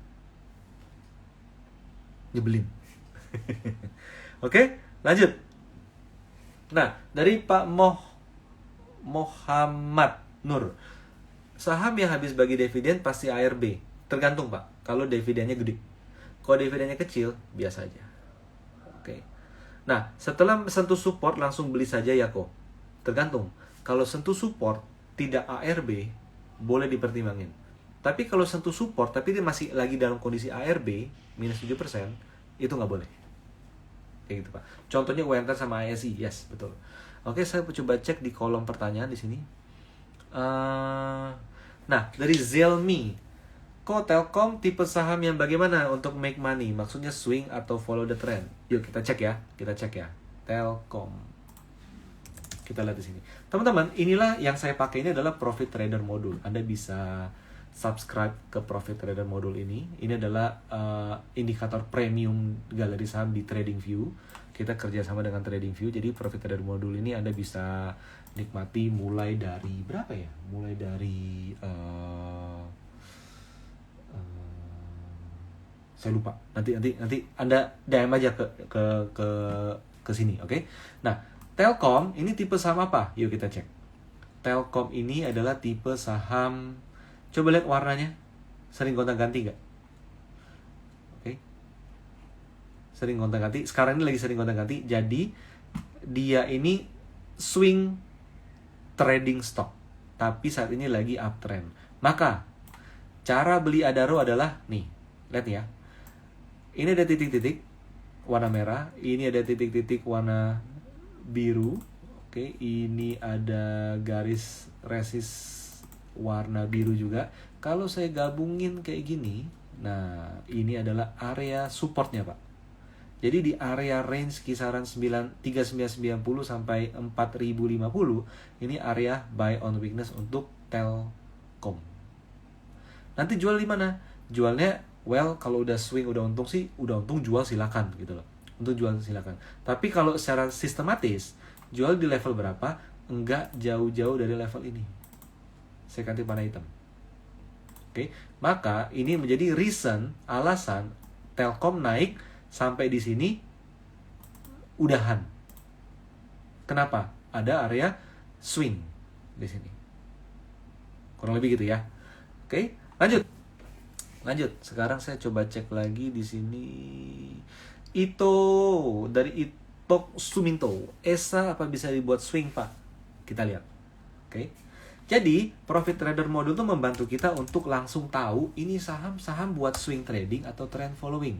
Nyebelin. Oke, lanjut. Nah, dari Pak Muhammad Nur. Saham yang habis bagi dividen pasti ARB. Tergantung, Pak. Kalau dividennya gede. Kalau dividennya kecil, biasa aja. Oke. Nah, setelah sentuh support langsung beli saja ya kok. Tergantung. Kalau sentuh support tidak ARB, boleh dipertimbangin. Tapi kalau sentuh support tapi dia masih lagi dalam kondisi ARB minus 7%, itu nggak boleh. Kayak gitu, Pak. Contohnya UNTR sama ASI, yes, betul. Oke, saya coba cek di kolom pertanyaan di sini. Nah, dari Zelmi, kok Telkom tipe saham yang bagaimana untuk make money? Maksudnya swing atau follow the trend? Yuk kita cek ya, Telkom. Kita lihat di sini. Teman-teman, inilah yang saya pakai ini adalah Profit Trader Module. Anda bisa subscribe ke Profit Trader Module ini. Ini adalah indikator premium galeri saham di TradingView. Kita kerjasama dengan TradingView. Jadi Profit Trader Module ini Anda bisa nikmati mulai dari berapa ya? Mulai dari saya lupa. Nanti Anda DM aja ke sini, oke? Nah, Telkom ini tipe saham apa? Yuk kita cek. Telkom ini adalah tipe saham, coba lihat warnanya. Sering gonta-ganti nggak? Oke. Sering gonta-ganti. Sekarang ini lagi sering gonta-ganti. Jadi dia ini swing trading stock. Tapi saat ini lagi uptrend. Maka cara beli Adaro adalah nih. Lihat ya. Ini ada titik-titik warna merah. Ini ada titik-titik warna biru. Oke, ini ada garis resist warna biru juga. Kalau saya gabungin kayak gini, nah ini adalah area supportnya, Pak. Jadi di area range kisaran 3990 sampai 4050, ini area buy on weakness untuk Telkom. Nanti jual di mana? Jualnya kalau udah swing, udah untung sih, udah untung jual silakan gitu loh. Untuk jual silakan. Tapi kalau secara sistematis, jual di level berapa? Enggak jauh-jauh dari level ini. Saya ganti warna hitam. Oke, maka ini menjadi alasan Telkom naik sampai di sini udahan. Kenapa? Ada area swing di sini. Kurang lebih gitu ya. Oke, lanjut. Lanjut, sekarang saya coba cek lagi di sini. Ito dari Ito Suminto. ESA apa bisa dibuat swing, Pak? Kita lihat. Oke. Jadi, profit trader modul itu membantu kita untuk langsung tahu ini saham buat swing trading atau trend following.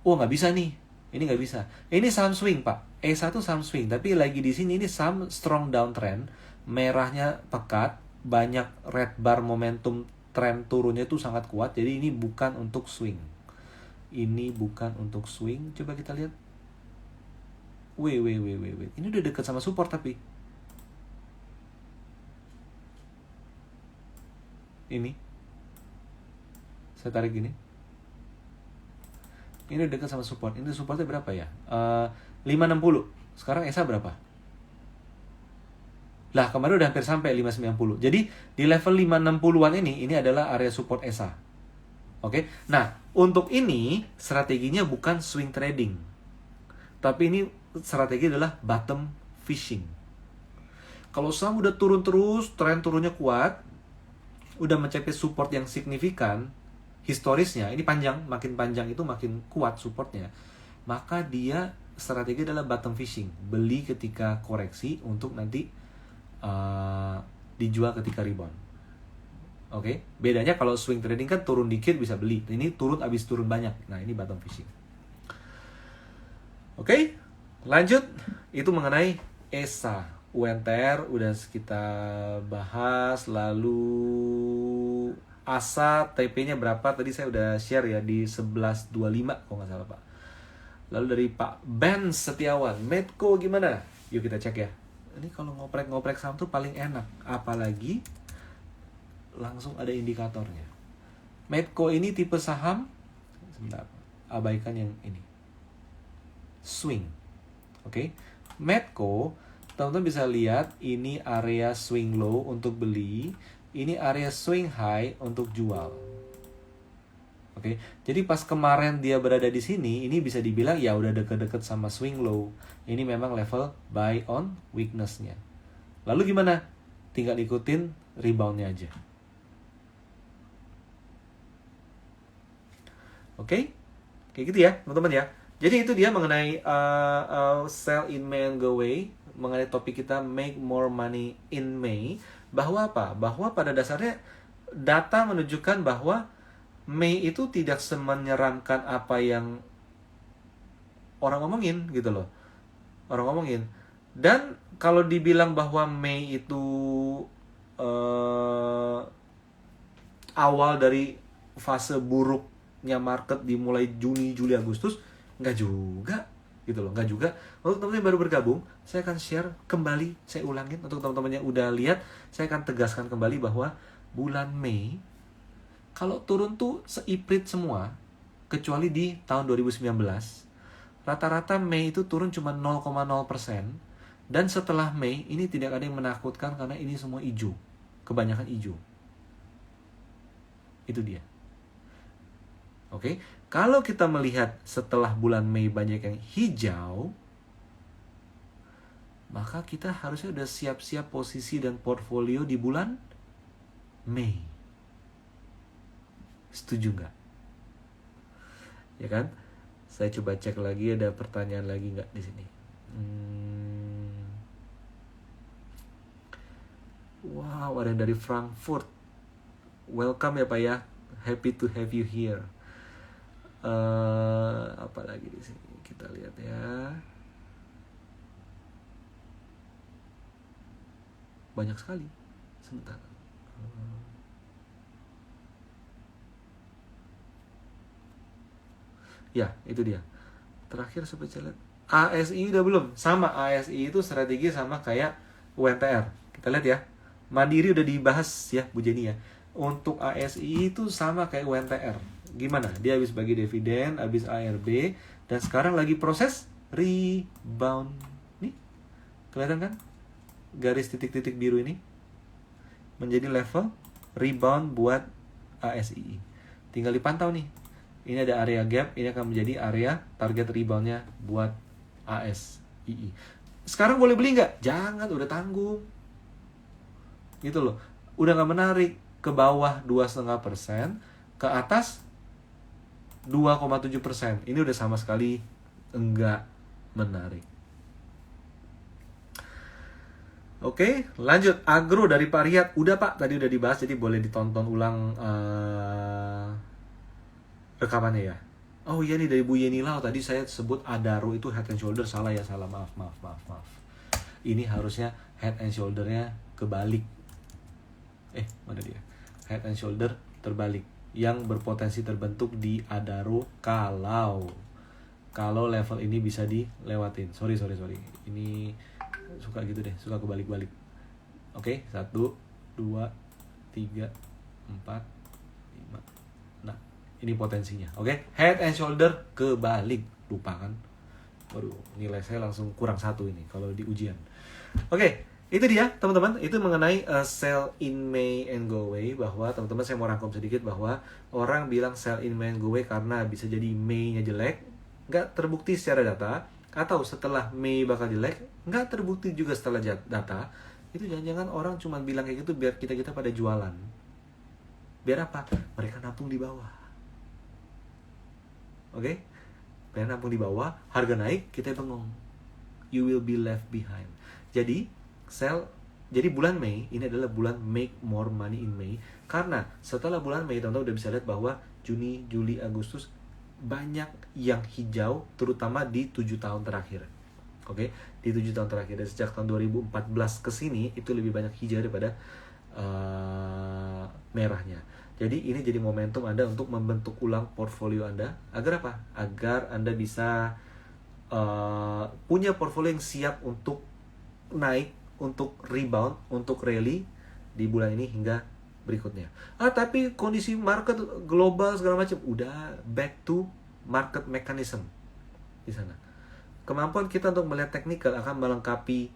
Oh, nggak bisa nih. Ini nggak bisa. Ini saham swing, Pak. ESA itu saham swing, tapi lagi di sini ini saham strong downtrend, merahnya pekat, banyak red bar momentum tren turunnya itu sangat kuat. Jadi ini bukan untuk swing. Ini bukan untuk swing. Coba kita lihat. Wait. Ini udah dekat sama support tapi. Ini. Saya tarik gini. Ini udah dekat sama support. Ini supportnya berapa ya? 560. Sekarang ESA berapa? Lah, kemarin udah hampir sampai 590. Jadi, di level 560-an ini adalah area support ESA. Oke. Nah, untuk ini strateginya bukan swing trading. Tapi ini strategi adalah bottom fishing. Kalau saham udah turun terus, tren turunnya kuat, udah mencapai support yang signifikan, historisnya, ini panjang, makin panjang itu makin kuat supportnya, maka dia strategi adalah bottom fishing. Beli ketika koreksi untuk nanti dijual ketika rebound. Oke. Bedanya kalau swing trading kan turun dikit bisa beli. Ini turun abis turun banyak. Nah, ini bottom fishing. Oke. Lanjut. Itu mengenai ESA. UNTR udah kita bahas. Lalu ASA TP-nya berapa? Tadi saya udah share ya di 1125 kalau nggak salah, Pak. Lalu dari Pak Ben Setiawan, Medco gimana? Yuk kita cek ya. Ini kalau ngoprek saham tuh paling enak, apalagi langsung ada indikatornya. Medco ini tipe saham, sebentar, abaikan yang ini, swing. Oke. Medco, teman-teman bisa lihat ini area swing low untuk beli, ini area swing high untuk jual. Oke. Jadi pas kemarin dia berada di sini, ini bisa dibilang ya udah deket-deket sama swing low. Ini memang level buy on weakness-nya. Lalu gimana? Tinggal ikutin rebound-nya aja. Oke? Kayak gitu ya, teman-teman ya. Jadi itu dia mengenai sell in May and go away, mengenai topik kita make more money in May. Bahwa apa? Bahwa pada dasarnya data menunjukkan bahwa Mei itu tidak semenyeramkan apa yang orang ngomongin gitu loh. Orang ngomongin. Dan kalau dibilang bahwa Mei itu awal dari fase buruknya market dimulai Juni, Juli, Agustus, nggak juga gitu loh, nggak juga. Untuk teman-teman yang baru bergabung, saya akan share kembali, saya ulangin untuk teman-teman yang udah lihat, saya akan tegaskan kembali bahwa bulan Mei kalau turun tuh seiprit semua, kecuali di tahun 2019, rata-rata Mei itu turun cuma 0,0%, dan setelah Mei, ini tidak ada yang menakutkan karena ini semua hijau, kebanyakan hijau. Itu dia. Oke, kalau kita melihat setelah bulan Mei banyak yang hijau, maka kita harusnya udah siap-siap posisi dan portfolio di bulan Mei. Setuju nggak? Ya kan? Saya coba cek lagi, ada pertanyaan lagi nggak di sini? Wow, ada yang dari Frankfurt. Welcome ya Pak ya. Happy to have you here. Apa lagi di sini? Kita lihat ya. Banyak sekali. Sebentar. Ya, itu dia. Terakhir sampai lihat. ASI udah belum? Sama, ASI itu strategi sama kayak UNTR. Kita lihat ya. Mandiri udah dibahas ya, Bu Jenny ya. Untuk ASI itu sama kayak UNTR. Gimana? Dia habis bagi dividen, habis ARB, dan sekarang lagi proses rebound. Nih, kelihatan kan? Garis titik-titik biru ini menjadi level rebound buat ASI. Tinggal dipantau nih. Ini ada area gap, ini akan menjadi area target reboundnya buat ASII. Sekarang boleh beli nggak? Jangan, udah tanggung. Gitu loh. Udah nggak menarik, ke bawah 2,5%, ke atas 2,7%. Ini udah sama sekali enggak menarik. Oke, lanjut. Agro dari Pak Riyad. Udah Pak, tadi udah dibahas, jadi boleh ditonton ulang rekamannya ya. Oh iya nih, dari Bu Yeni Lau tadi saya sebut Adaro itu head and shoulder. Salah ya, salah. Maaf. Ini harusnya head and shoulder-nya kebalik. Mana dia? Head and shoulder terbalik, yang berpotensi terbentuk di Adaro kalau level ini bisa dilewatin. Sorry. Ini suka gitu deh, suka kebalik-balik. Oke, 1, 2, 3, 4, 5. Nah, ini potensinya. Oke, head and shoulder kebalik. Lupa kan? Waduh, nilai saya langsung kurang 1 ini kalau di ujian. Oke, itu dia teman-teman. Itu mengenai sell in May and go away. Bahwa teman-teman, saya mau rangkum sedikit bahwa orang bilang sell in May and go away karena bisa jadi May-nya jelek, nggak terbukti secara data. Atau setelah Mei bakal jelek, nggak terbukti juga setelah data. Itu jangan-jangan orang cuma bilang kayak gitu biar kita pada jualan. Biar apa? Mereka nampung di bawah. Oke? Mereka nampung di bawah, harga naik, kita bengong. You will be left behind. Jadi, jadi bulan Mei ini adalah bulan make more money in May. Karena setelah bulan Mei, teman-teman udah bisa lihat bahwa Juni, Juli, Agustus banyak yang hijau, terutama di 7 tahun terakhir. Oke, di 7 tahun terakhir. Dan sejak tahun 2014 ke sini itu lebih banyak hijau daripada merahnya. Jadi ini jadi momentum Anda untuk membentuk ulang portfolio Anda. Agar apa? Agar Anda bisa punya portfolio yang siap untuk naik, untuk rebound, untuk rally di bulan ini hingga berikutnya. Tapi kondisi market global segala macam udah back to market mechanism di sana. Kemampuan kita untuk melihat teknikal akan melengkapi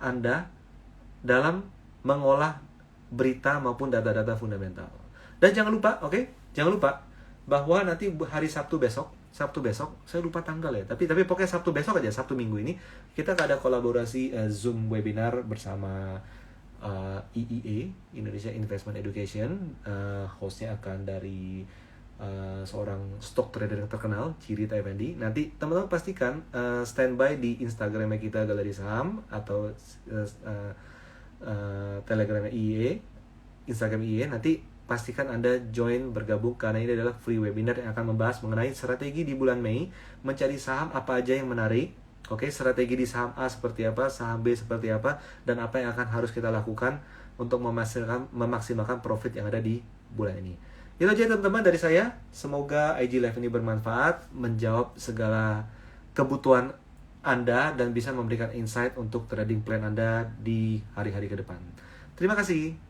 Anda dalam mengolah berita maupun data-data fundamental. Dan jangan lupa, jangan lupa bahwa nanti hari Sabtu besok saya lupa tanggal ya, tapi pokoknya Sabtu besok aja, Sabtu minggu ini kita ada kolaborasi Zoom webinar bersama IEA, Indonesia Investment Education. Hostnya akan dari seorang stock trader yang terkenal, Cirita Effendi. Nanti teman-teman pastikan standby di Instagramnya kita, Galeri Saham, atau Telegramnya IEA, Instagram IEA. Nanti pastikan Anda join, bergabung, karena ini adalah free webinar yang akan membahas mengenai strategi di bulan Mei, mencari saham apa aja yang menarik. Strategi di saham A seperti apa, saham B seperti apa, dan apa yang akan harus kita lakukan untuk memaksimalkan profit yang ada di bulan ini. Itu aja teman-teman dari saya. Semoga IG Live ini bermanfaat, menjawab segala kebutuhan Anda, dan bisa memberikan insight untuk trading plan Anda di hari-hari ke depan. Terima kasih.